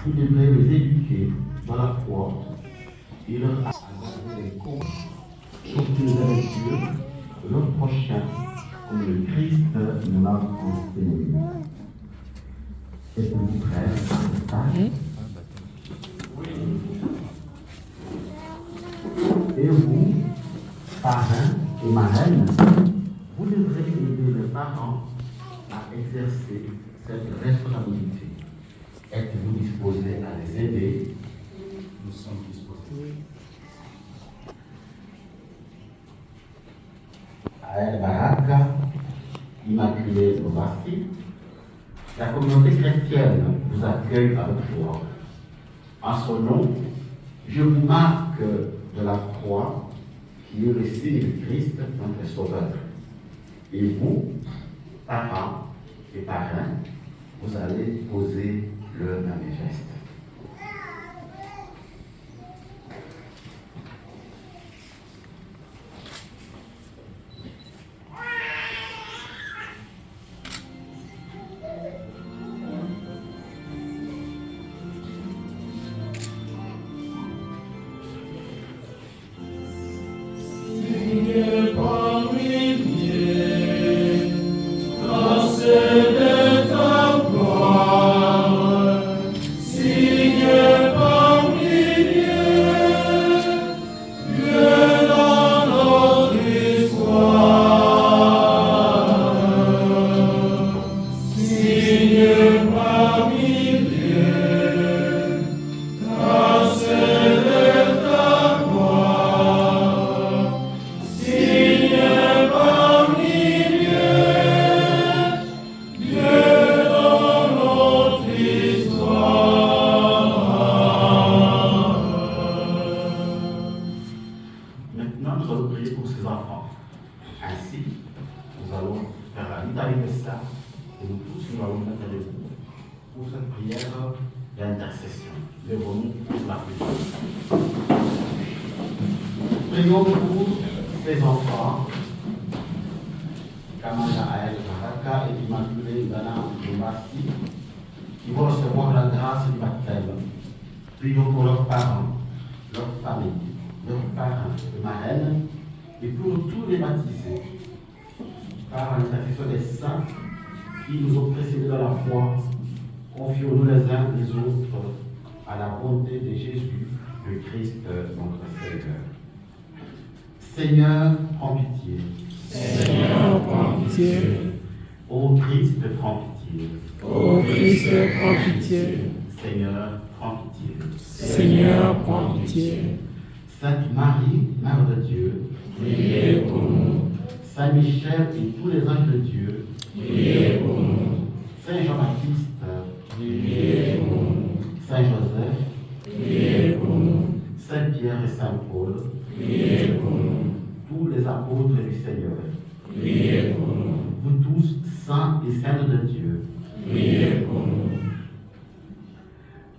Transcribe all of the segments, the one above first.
Vous devrez les éduquer dans la foi et leur apprendre les comptes pour qu'ils aiment Dieu, leur prochain, comme le Christ nous l'a enseigné. Êtes-vous prêts à cette tâche? Et vous, parrains et marraines, vous devrez aider les parents à exercer cette responsabilité. Êtes-vous disposés à les aider? Nous sommes disposés. Aël Baraka, Immaculée Novasi, la communauté chrétienne vous accueille avec joie. En son nom, je vous marque de la croix qui est le signe du Christ, notre Sauveur. Et vous, parents et parrains, vous allez poser le même geste. Prions pour ces enfants, Kamala Aël Baraka et Immaculée Dana Mbassi, qui vont recevoir la grâce du baptême. Prions pour leurs parents, leurs familles, leurs parents et marraines, et pour tous les baptisés, par l'intercession des saints qui nous ont précédés dans la foi. Confions-nous les uns les autres à la bonté de Jésus, le Christ, notre Seigneur. Seigneur, prends pitié. Seigneur, prends pitié. Ô Christ, prends pitié. Ô Christ, prends pitié. Seigneur, prends pitié. Seigneur, prends pitié. Sainte Marie, Mère de Dieu, Priez pour nous. Saint Michel et tous les anges de Dieu, Priez pour nous. Saint Jean-Baptiste, Priez pour nous. Saint Joseph, Priez pour nous. Saint Pierre et Saint Paul, Priez pour nous. tous les apôtres du Seigneur, Priez pour nous. vous tous, saints et saintes de Dieu, Priez pour nous.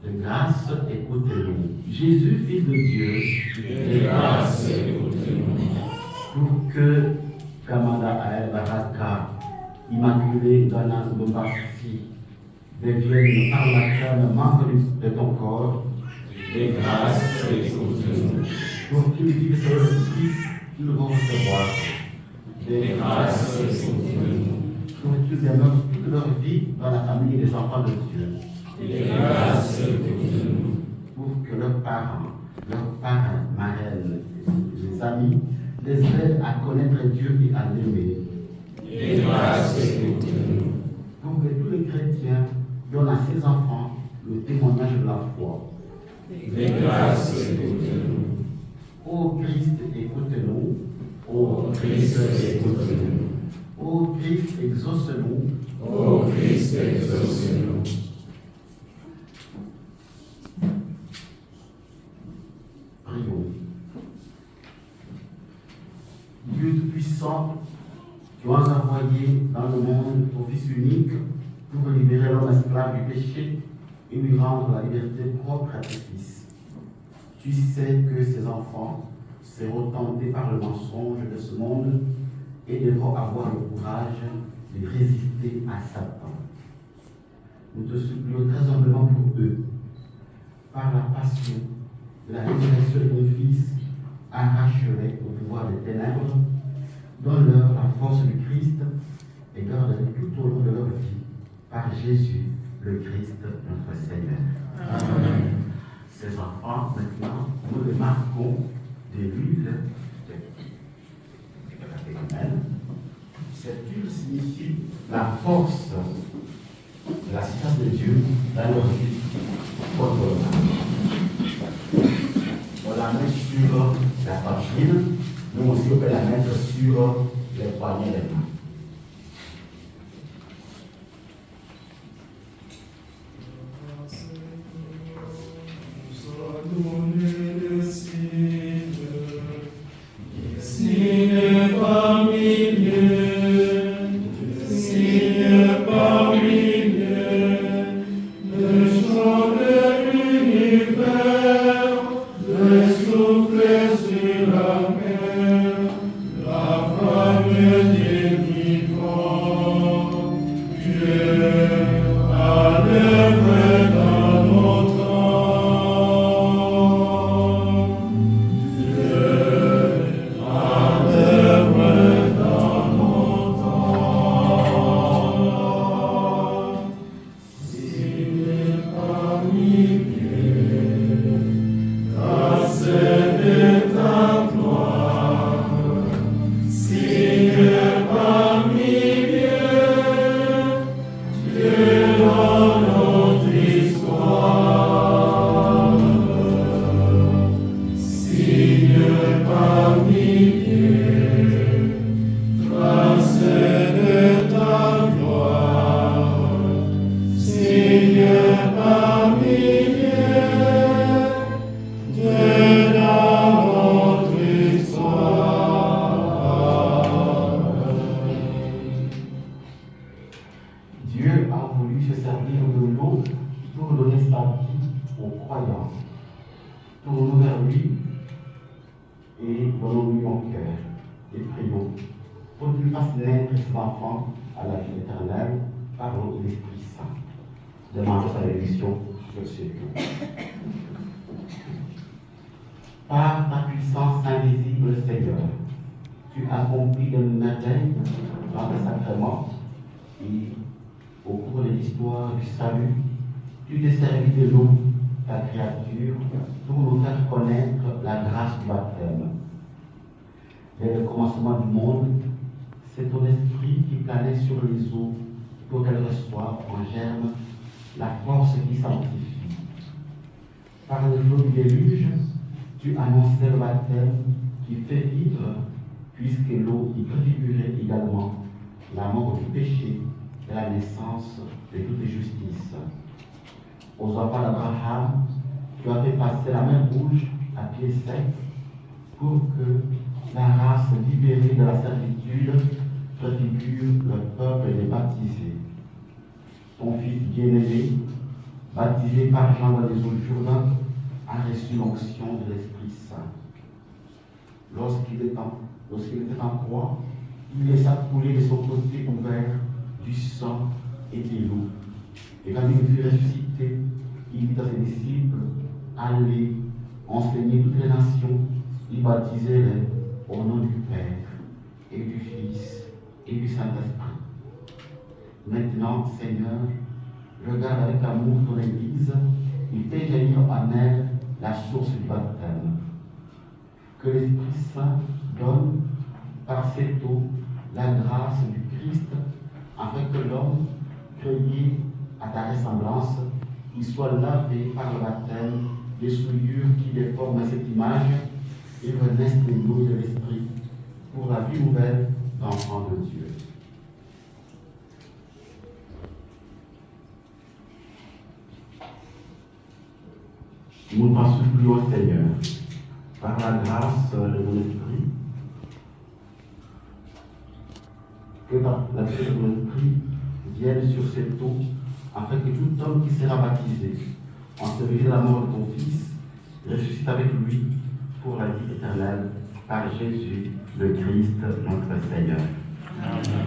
de grâce, écoutez-nous. Jésus, Fils de Dieu, De grâce, écoutez-nous. pour que Kamala Aël Baraka, Immaculée Dana Mbassi, devienne par la chaîne membre de ton corps, De grâce, écoutez-nous. pour qu'ils vivent sur le Christ qu'ils vont recevoir. De grâce, écoutez-nous. Pour qu'ils demeurent toute leur vie dans la famille des enfants de Dieu. De grâce, écoutez-nous. Pour que leurs parents, marraines, les amis, les aident à connaître Dieu et à l'aimer. De grâce, écoutez-nous. Pour que tous les chrétiens donnent à ses enfants le témoignage de la foi. De grâce, écoutez-nous. Ô Christ, écoute-nous. Ô Christ, écoute-nous. Ô Christ, exauce-nous. Ô Christ, exauce-nous. Prions. Dieu Tout-Puissant, tu as envoyé dans le monde ton Fils unique pour libérer l'homme esclave du péché et lui rendre la liberté propre à tes fils. Tu sais que ces enfants seront tentés par le mensonge de ce monde et devront avoir le courage de résister à Satan. Nous te supplions très humblement pour eux, par la passion de la résurrection de ton Fils, arracherait au pouvoir des ténèbres, donne-leur la force du Christ et garde-les tout au long de leur vie, par Jésus, le Christ, notre Seigneur. Amen. Ces enfants, maintenant, nous les marquons de l'huile de la catéchumène. Cette huile signifie la force de la sagesse de Dieu dans leur vie contre le mal. On la met sur la poitrine, nous aussi on peut la mettre sur les poignets des mains. Dieu a voulu se servir de l'eau pour donner sa vie aux croyants. Tournons vers lui et donnons-lui mon cœur et prions pour qu'il fasse naître ses enfants à la vie éternelle par l'eau de l'Esprit Saint. Demandons sa bénédiction sur ce lieu. Par ta puissance invisible, Seigneur, tu accomplis de merveilles dans tes sacrements et au cours de l'histoire du salut, tu t'es servi de l'eau, ta créature, pour nous faire connaître la grâce du baptême. Dès le commencement du monde, c'est ton esprit qui planait sur les eaux pour qu'elles reçoivent en germe la force qui sanctifie. Par le flot du déluge, tu annonçais le baptême qui fait vivre, puisque l'eau y préfigurait également la mort du péché et la naissance de toute justice. Aux enfants d'Abraham, tu as fait passer la mer Rouge à pied sec pour que la race libérée de la servitude préfigure le peuple des baptisés. Ton fils bien-aimé, baptisé par Jean dans les eaux du Jourdain, a reçu l'onction de l'Esprit Saint. Lorsqu'il était en croix, il laissa couler de son côté ouvert du sang et de l'eau. Et quand il fut ressuscité, il dit à ses disciples, allez, enseignez toutes les nations, et baptisez-les au nom du Père, et du Fils, et du Saint-Esprit. Maintenant, Seigneur, regarde avec amour ton Église, et fais jaillir en elle la source du baptême. Que l'Esprit Saint donne, par cette eau, la grâce du Christ, afin que l'homme, créé à ta ressemblance, il soit lavé par le baptême des souillures qui déforment cette image et renaisse de l'eau et de l'Esprit pour la vie nouvelle d'enfants de Dieu. Nous t'en supplions, Seigneur, par la grâce de ton Esprit, que la grâce de ton Esprit vienne sur cette eau, afin que tout homme qui sera baptisé, en se réveillant de la mort de ton Fils, ressuscite avec lui pour la vie éternelle, par Jésus, le Christ, notre Seigneur. Amen.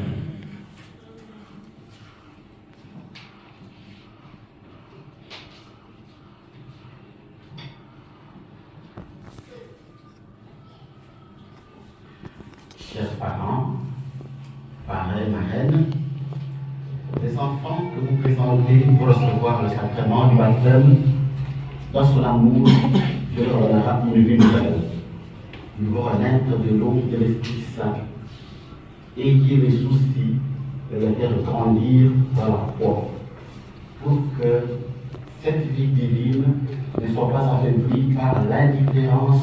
parents, parrains, marraines, les enfants que vous présentez pour recevoir le sacrement du baptême, dans son amour, Dieu leur donnera une vie nouvelle. Ils vont renaître de l'eau de l'Esprit Saint. Ayez les soucis de les faire grandir dans la foi, pour que cette vie divine ne soit pas affaiblie par l'indifférence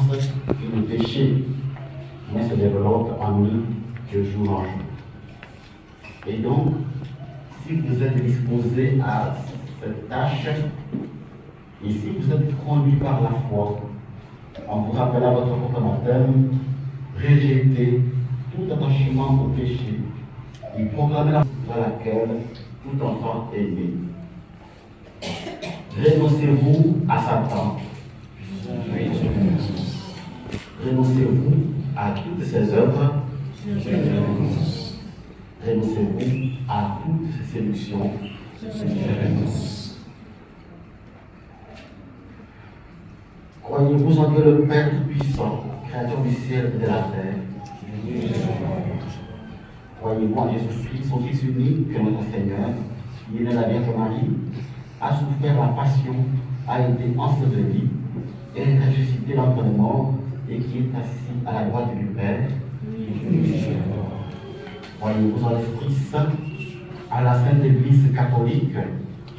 et le péché, mais se développe en eux de jour en jour. Et donc, si vous êtes disposé à cette tâche, et si vous êtes conduit par la foi, en vous rappelant votre propre baptême, rejetez tout attachement au péché et proclamez la foi dans laquelle tout enfant est né. Renoncez-vous à Satan. Renoncez-vous à toutes ses œuvres. Renoncez-vous à toutes ses séductions. Croyez-vous en Dieu le Père Tout-Puissant, Créateur du ciel et de la terre. Croyez-vous en Jésus-Christ, son Fils unique, que notre Seigneur, qui est né de la Vierge Marie, a souffert la passion, a été enseveli, est ressuscité d'entre les morts et qui est assis à la droite du Père. Croyez-vous en l'Esprit Saint, à la Sainte Église catholique,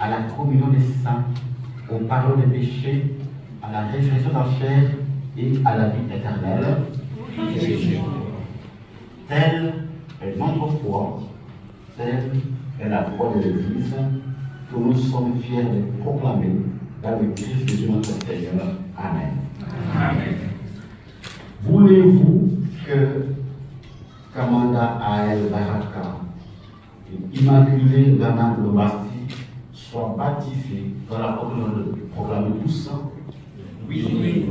à la communion des saints, au pardon des péchés, à la résurrection de la chair et à la vie éternelle. Telle est notre foi, telle est la foi de l'Église que nous sommes fiers de proclamer dans le Christ Jésus notre Seigneur. Amen. Amen. Voulez-vous que Kamanda Ael Baraka et Immaculée Gana Lomasti soient baptisés dans la communion de proclamer tous? Oui.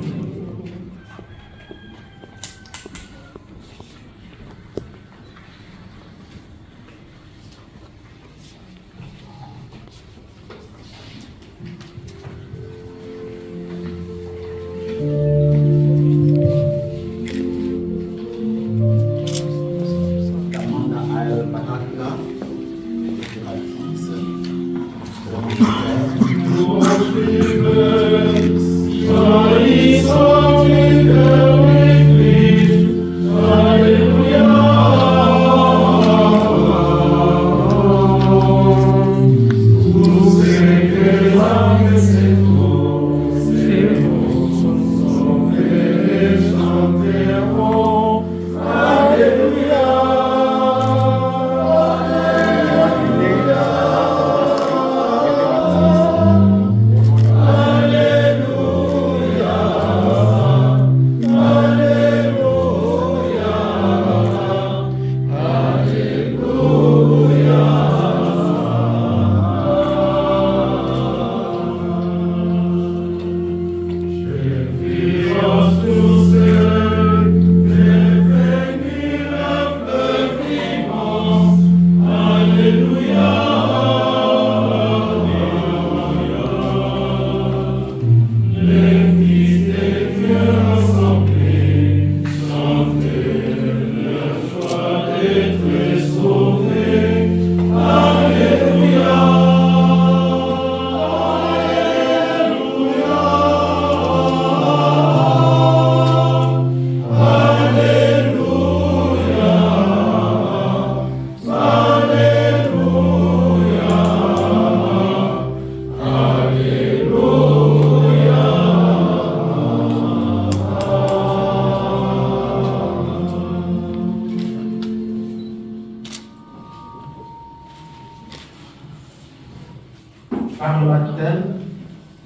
Par le baptême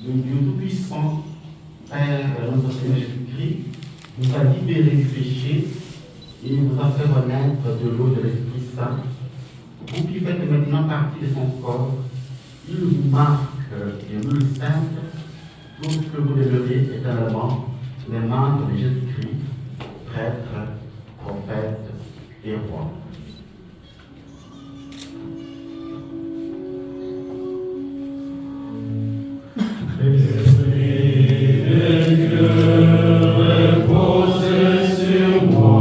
de Dieu Tout-Puissant, Père de notre Seigneur Jésus-Christ, nous a libérés du péché et nous a fait renaître de l'eau de l'Esprit Saint. Vous qui faites maintenant partie de son corps, il vous marque et nous le sainte pour que vous demeuriez éternellement les membres de Jésus-Christ, prêtre, prophète et roi. Reposez sur moi.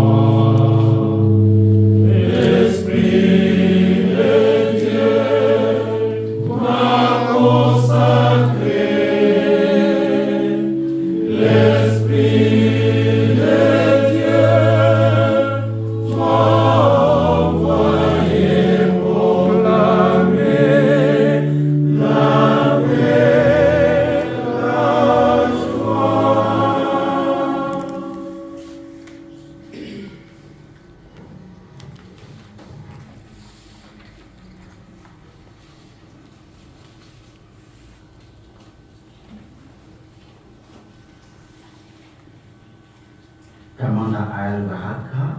Kamanda Ael Baraka,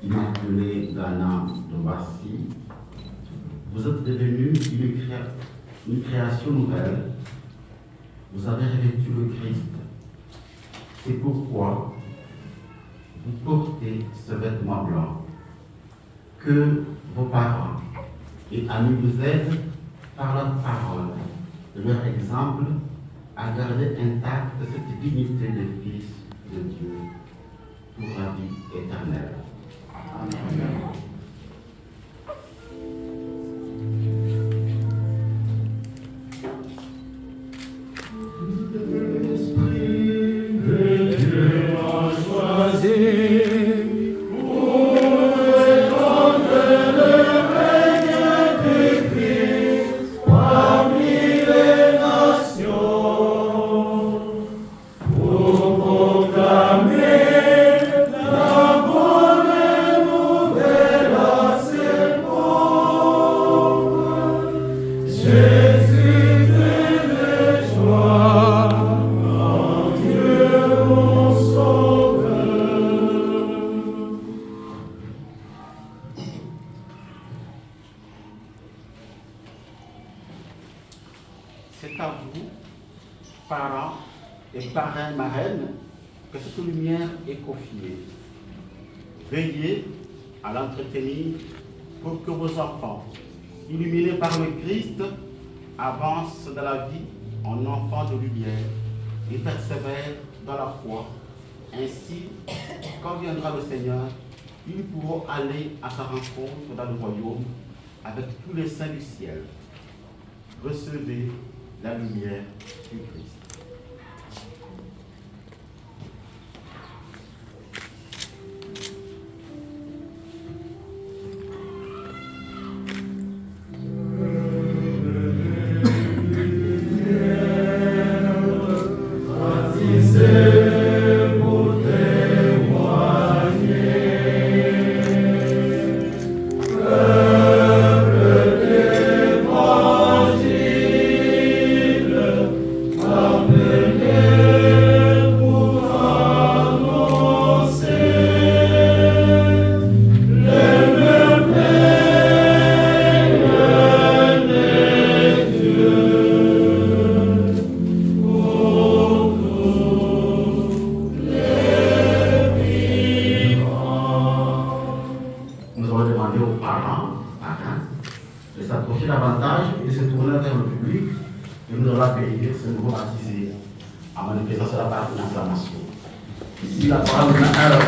Immaculée Ghana de Bassi, vous êtes devenus une création nouvelle. Vous avez revêtu le Christ. C'est pourquoi vous portez ce vêtement blanc. Que vos parents et amis vous aident par leur parole et leur exemple à garder intacte cette dignité de fils de Dieu pour la vie éternelle. Amen. C'est à vous, parents et parrains marraines, que cette lumière est confiée. Veillez à l'entretenir pour que vos enfants, illuminés par le Christ, avancent dans la vie en enfants de lumière et persévèrent dans la foi. Ainsi, quand viendra le Seigneur, ils pourront aller à sa rencontre dans le royaume avec tous les saints du ciel. Recevez la lumière du Christ. De s'approcher davantage et se tourner vers le public et nous allons accueillir ce nouveau baptisé en manifestation de la partenance à la nation. Ici, la parole est à leur temps.